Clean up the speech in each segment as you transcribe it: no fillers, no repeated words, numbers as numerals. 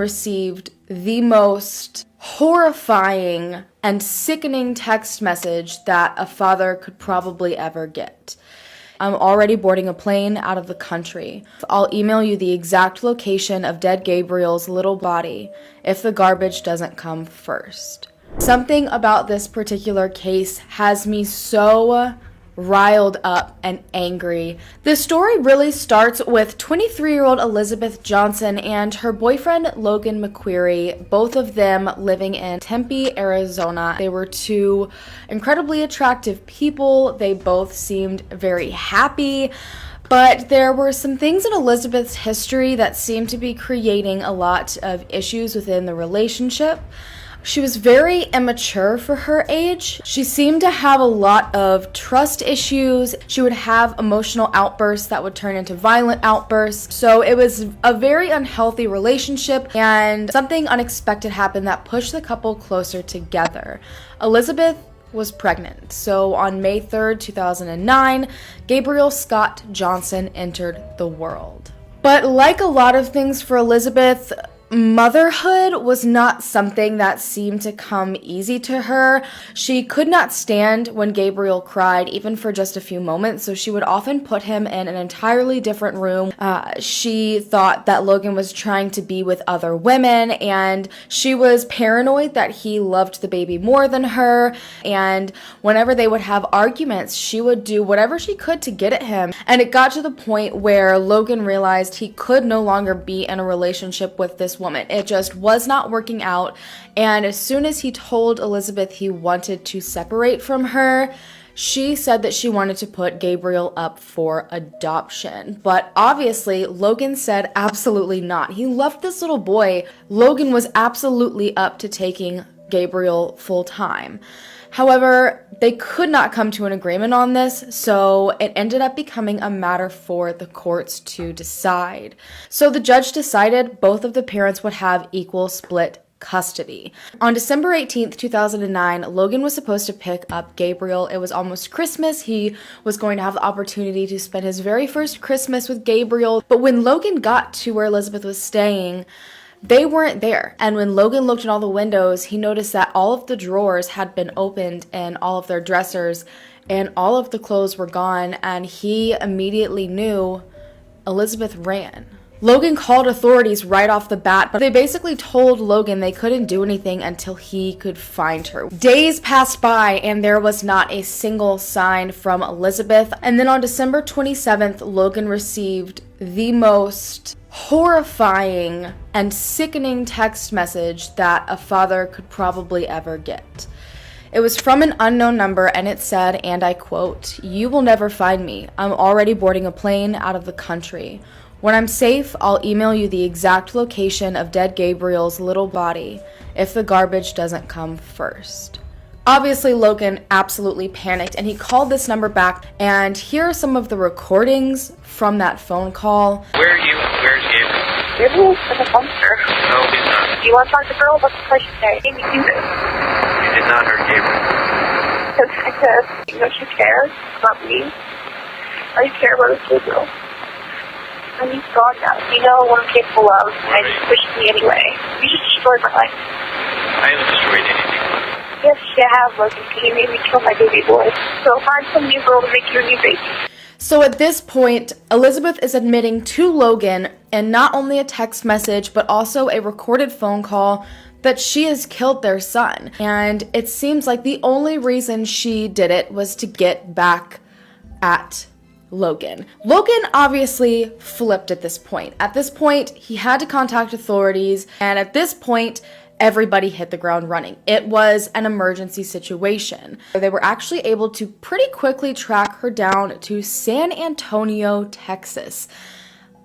received the most horrifying and sickening text message that a father could probably ever get. I'm already boarding a plane out of the country. I'll email you the exact location of dead Gabriel's little body if the garbage doesn't come first. Something about this particular case has me so riled up and angry. The story really starts with 23-year-old Elizabeth Johnson and her boyfriend Logan McQuarrie, both of them living in Tempe, Arizona. They were two incredibly attractive people. They both seemed very happy. But there were some things in Elizabeth's history that seemed to be creating a lot of issues within the relationship. She was very immature for her age. She seemed to have a lot of trust issues. She would have emotional outbursts that would turn into violent outbursts. So it was a very unhealthy relationship, and something unexpected happened that pushed the couple closer together. Elizabeth was pregnant. So on May 3rd, 2009, Gabriel Scott Johnson entered the world. But like a lot of things for Elizabeth, motherhood was not something that seemed to come easy to her. She could not stand when Gabriel cried, even for just a few moments, so she would often put him in an entirely different room. She thought that Logan was trying to be with other women, and she was paranoid that he loved the baby more than her, and whenever they would have arguments, she would do whatever she could to get at him. And it got to the point where Logan realized he could no longer be in a relationship with this woman. It just was not working out, and as soon as he told Elizabeth he wanted to separate from her, she said that she wanted to put Gabriel up for adoption. But obviously, Logan said absolutely not. He loved this little boy. Logan was absolutely up to taking Gabriel full time. However, they could not come to an agreement on this, so it ended up becoming a matter for the courts to decide. So the judge decided both of the parents would have equal split custody. On December 18th, 2009, Logan was supposed to pick up Gabriel. It was almost Christmas. He was going to have the opportunity to spend his very first Christmas with Gabriel. But when Logan got to where Elizabeth was staying, they weren't there. And when Logan looked in all the windows, he noticed that all of the drawers had been opened in all of their dressers and all of the clothes were gone, and he immediately knew Elizabeth ran. Logan called authorities right off the bat, but they basically told Logan they couldn't do anything until he could find her. Days passed by and there was not a single sign from Elizabeth. And then on December 27th, Logan received the most horrifying and sickening text message that a father could probably ever get. It was from an unknown number, and it said, and I quote, "You will never find me. I'm already boarding a plane out of the country. When I'm safe, I'll email you the exact location of dead Gabriel's little body if the garbage doesn't come first." Obviously, Logan absolutely panicked, and he called this number back, and here are some of the recordings from that phone call. Where are you? Where's Gabriel? Gabriel's in the dumpster. No, he's not. Do you want to talk to the girl about the place today? Maybe do this. You did not hurt Gabriel. Because, you know, she cares about me. I care about this Gabriel. And he's gone now. You know what I'm capable of, and you pushed me anyway. You just destroyed my life. I haven't destroyed anything. Yes, you have, Logan, because you made me kill my baby boy. So find some new girl to make you a new baby. So at this point, Elizabeth is admitting to Logan in not only a text message, but also a recorded phone call that she has killed their son. And it seems like the only reason she did it was to get back at Logan. Logan obviously flipped at this point. At this point, he had to contact authorities, and at this point, everybody hit the ground running. It was an emergency situation. They were actually able to pretty quickly track her down to San Antonio, Texas.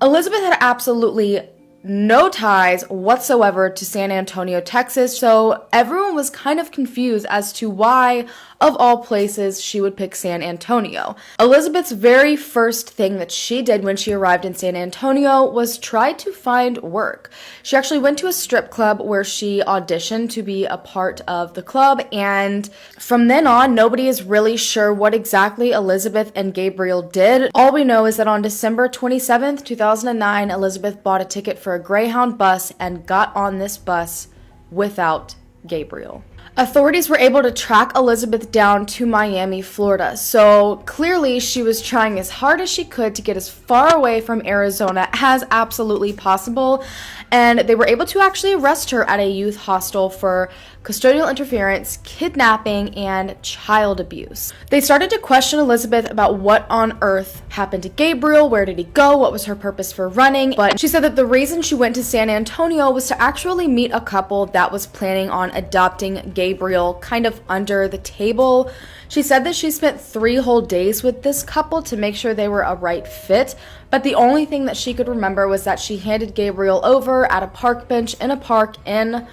Elizabeth had absolutely no ties whatsoever to San Antonio, Texas, so everyone was kind of confused as to why of all places, she would pick San Antonio. Elizabeth's very first thing that she did when she arrived in San Antonio was try to find work. She actually went to a strip club where she auditioned to be a part of the club, and from then on, nobody is really sure what exactly Elizabeth and Gabriel did. All we know is that on December 27th, 2009, Elizabeth bought a ticket for a Greyhound bus and got on this bus without Gabriel. Authorities were able to track Elizabeth down to Miami, Florida, so clearly she was trying as hard as she could to get as far away from Arizona as absolutely possible, and they were able to actually arrest her at a youth hostel for custodial interference, kidnapping, and child abuse. They started to question Elizabeth about what on earth happened to Gabriel, where did he go, what was her purpose for running, but she said that the reason she went to San Antonio was to actually meet a couple that was planning on adopting Gabriel kind of under the table. She said that she spent 3 whole days with this couple to make sure they were a right fit, but the only thing that she could remember was that she handed Gabriel over at a park bench in a park in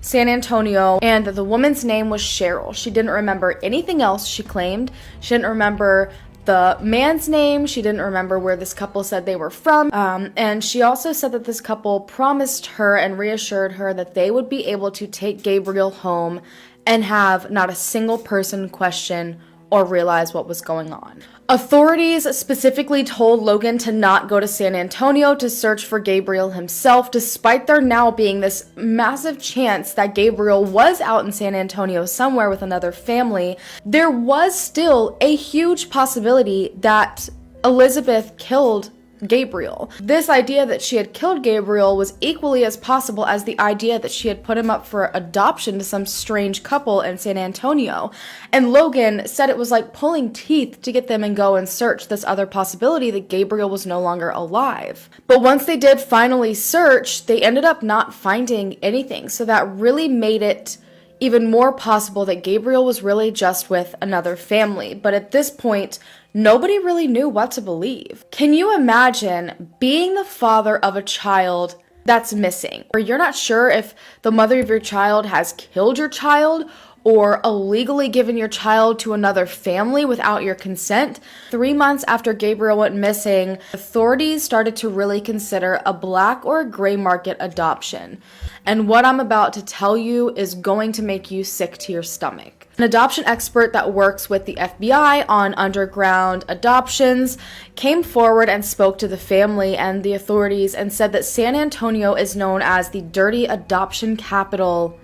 San Antonio, and the woman's name was Cheryl. She didn't remember anything else, she claimed. She didn't remember the man's name. She didn't remember where this couple said they were from. And she also said that this couple promised her and reassured her that they would be able to take Gabriel home and have not a single person question or realize what was going on. Authorities specifically told Logan to not go to San Antonio to search for Gabriel himself, despite there now being this massive chance that Gabriel was out in San Antonio somewhere with another family. There was still a huge possibility that Elizabeth killed Gabriel. This idea that she had killed Gabriel was equally as possible as the idea that she had put him up for adoption to some strange couple in San Antonio. And Logan said it was like pulling teeth to get them and go and search this other possibility that Gabriel was no longer alive. But once they did finally search, they ended up not finding anything. So that really made it even more possible that Gabriel was really just with another family. But at this point, nobody really knew what to believe. Can you imagine being the father of a child that's missing, or you're not sure if the mother of your child has killed your child or illegally given your child to another family without your consent? 3 months after Gabriel went missing, authorities started to really consider a black or a gray market adoption. And what I'm about to tell you is going to make you sick to your stomach. An adoption expert that works with the FBI on underground adoptions came forward and spoke to the family and the authorities and said that San Antonio is known as the dirty adoption capital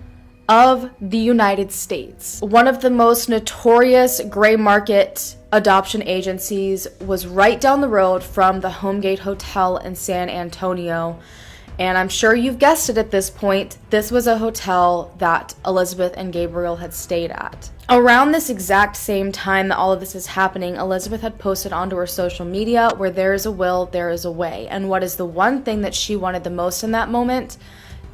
of the United States. One of the most notorious gray market adoption agencies was right down the road from the Homegate Hotel in San Antonio. And I'm sure you've guessed it at this point, this was a hotel that Elizabeth and Gabriel had stayed at. Around this exact same time that all of this is happening, Elizabeth had posted onto her social media, where there is a will, there is a way. And what is the one thing that she wanted the most in that moment?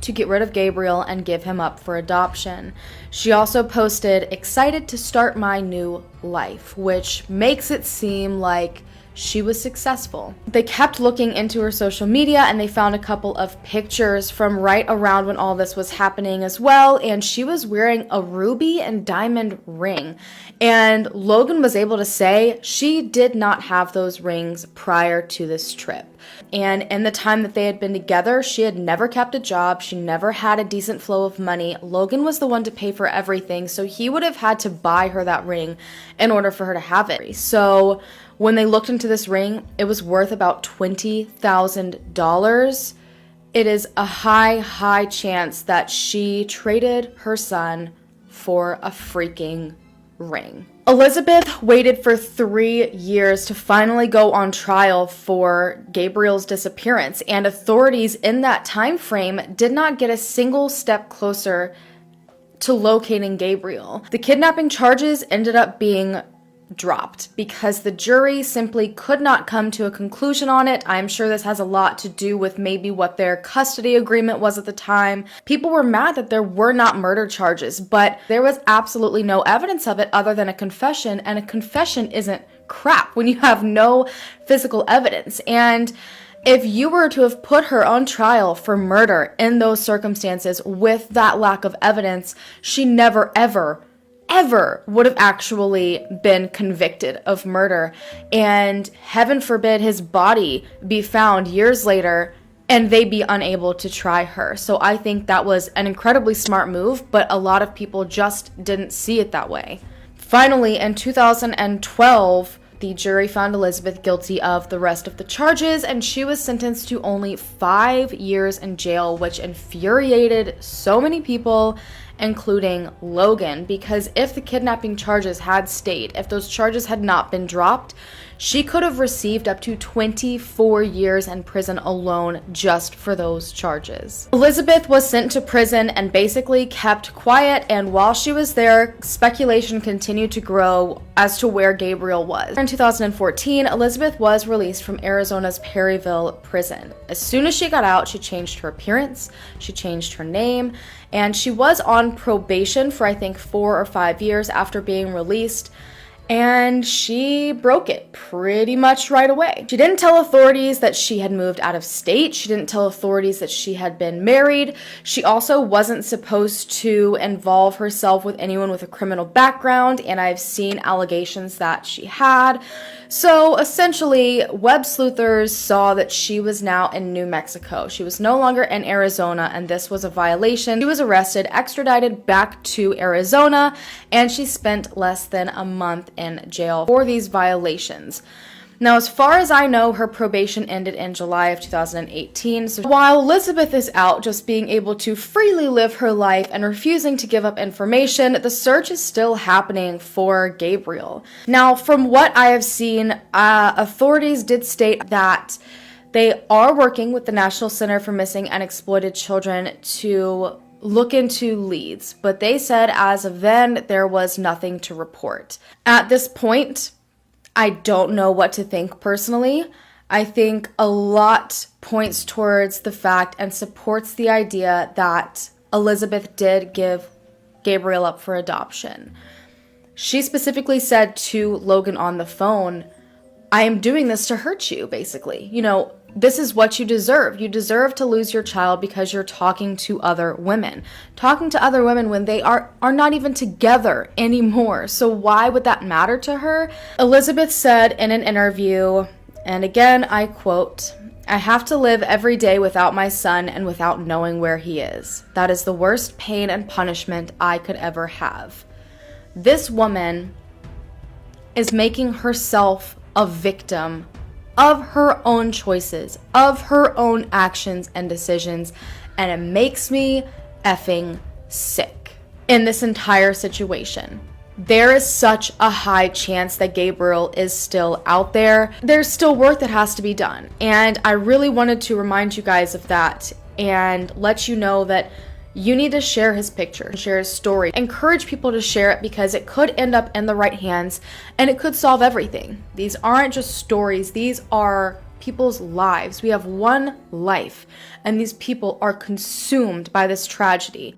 To get rid of Gabriel and give him up for adoption. She also posted, "Excited to start my new life," which makes it seem like she was successful. They kept looking into her social media and they found a couple of pictures from right around when all this was happening as well, and she was wearing a ruby and diamond ring. And Logan was able to say she did not have those rings prior to this trip. And in the time that they had been together, she had never kept a job. She never had a decent flow of money. Logan was the one to pay for everything, so he would have had to buy her that ring in order for her to have it. So when they looked into this ring, it was worth about $20,000. It is a high chance that she traded her son for a freaking ring. Elizabeth waited for 3 years to finally go on trial for Gabriel's disappearance, and authorities in that time frame did not get a single step closer to locating Gabriel. The kidnapping charges ended up being dropped because the jury simply could not come to a conclusion on it. I'm sure this has a lot to do with maybe what their custody agreement was at the time. People were mad that there were not murder charges, but there was absolutely no evidence of it other than a confession, and a confession isn't crap when you have no physical evidence. And if you were to have put her on trial for murder in those circumstances with that lack of evidence, she never, ever ever would have actually been convicted of murder, and heaven forbid his body be found years later and they be unable to try her. So I think that was an incredibly smart move, but a lot of people just didn't see it that way. Finally, in 2012, the jury found Elizabeth guilty of the rest of the charges, and she was sentenced to only 5 years in jail, which infuriated so many people, including Logan, because if the kidnapping charges had stayed, if those charges had not been dropped, she could have received up to 24 years in prison alone just for those charges. Elizabeth was sent to prison and basically kept quiet, and while she was there, speculation continued to grow as to where Gabriel was. In 2014, Elizabeth was released from Arizona's Perryville prison. As soon as she got out, she changed her appearance, she changed her name, and she was on probation for I think 4 or 5 years after being released. And she broke it pretty much right away. She didn't tell authorities that she had moved out of state. She didn't tell authorities that she had been married. She also wasn't supposed to involve herself with anyone with a criminal background, and I've seen allegations that she had. So essentially, web sleuthers saw that she was now in New Mexico. She was no longer in Arizona, and this was a violation. She was arrested, extradited back to Arizona, and she spent less than a month in jail for these violations. Now, as far as I know, her probation ended in July of 2018. So while Elizabeth is out just being able to freely live her life and refusing to give up information, the search is still happening for Gabriel. Now, from what I have seen, authorities did state that they are working with the National Center for Missing and Exploited Children to look into leads, but they said as of then, there was nothing to report. At this point, I don't know what to think personally. I think a lot points towards the fact and supports the idea that Elizabeth did give Gabriel up for adoption. She specifically said to Logan on the phone, I am doing this to hurt you, basically. You know, this is what you deserve. You deserve to lose your child because you're talking to other women. Talking to other women when they are not even together anymore. So why would that matter to her? Elizabeth said in an interview, and again, I quote, I have to live every day without my son and without knowing where he is. That is the worst pain and punishment I could ever have. This woman is making herself a victim of her own choices, of her own actions and decisions, and it makes me effing sick in this entire situation. There is such a high chance that Gabriel is still out there. There's still work that has to be done, and I really wanted to remind you guys of that and let you know that you need to share his picture, share his story. Encourage people to share it because it could end up in the right hands and it could solve everything. These aren't just stories, these are people's lives. We have one life and these people are consumed by this tragedy.